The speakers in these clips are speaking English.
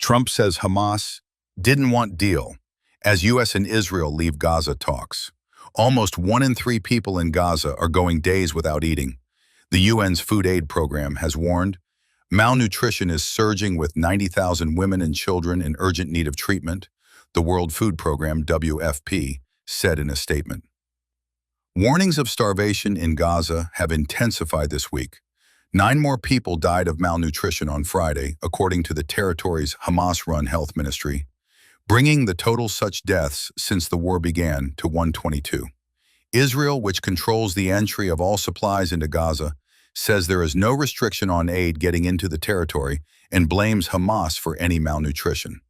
Trump says Hamas didn't want deal as U.S. and Israel leave Gaza talks. Almost 1 in 3 people in Gaza are going days without eating. The UN's food aid program has warned malnutrition is surging with 90,000 women and children in urgent need of treatment, the World Food Program, WFP, said in a statement. Warnings of starvation in Gaza have intensified this week. 9 more people died of malnutrition on Friday, according to the territory's Hamas-run health ministry, bringing the total such deaths since the war began to 122. Israel, which controls the entry of all supplies into Gaza, says there is no restriction on aid getting into the territory and blames Hamas for any malnutrition.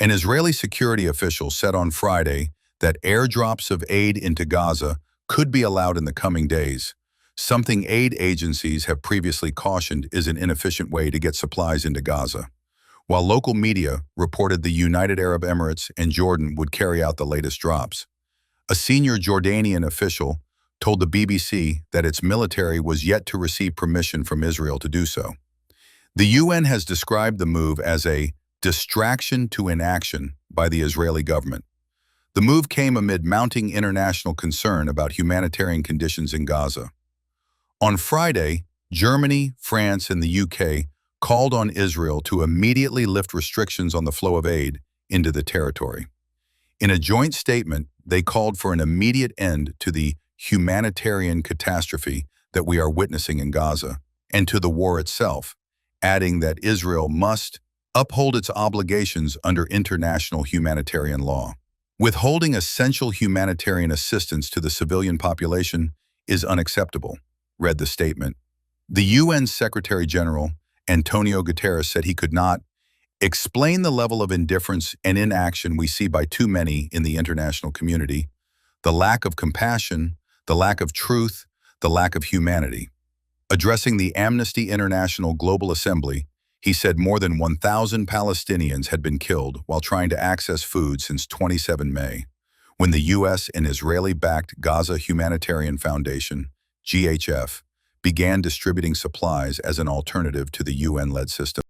An Israeli security official said on Friday that airdrops of aid into Gaza could be allowed in the coming days, something aid agencies have previously cautioned is an inefficient way to get supplies into Gaza. While local media reported the United Arab Emirates and Jordan would carry out the latest drops, a senior Jordanian official told the BBC that its military was yet to receive permission from Israel to do so. The UN has described the move as a distraction to inaction by the Israeli government. The move came amid mounting international concern about humanitarian conditions in Gaza. On Friday, Germany, France, and the UK called on Israel to immediately lift restrictions on the flow of aid into the territory. In a joint statement, they called for an immediate end to the humanitarian catastrophe that we are witnessing in Gaza and to the war itself, adding that Israel must uphold its obligations under international humanitarian law. Withholding essential humanitarian assistance to the civilian population is unacceptable, read the statement. The UN Secretary-General, Antonio Guterres, said he could not explain the level of indifference and inaction we see by too many in the international community, the lack of compassion, the lack of truth, the lack of humanity. Addressing the Amnesty International Global Assembly, he said more than 1,000 Palestinians had been killed while trying to access food since 27 May, when the U.S. and Israeli-backed Gaza Humanitarian Foundation, GHF, began distributing supplies as an alternative to the UN-led system.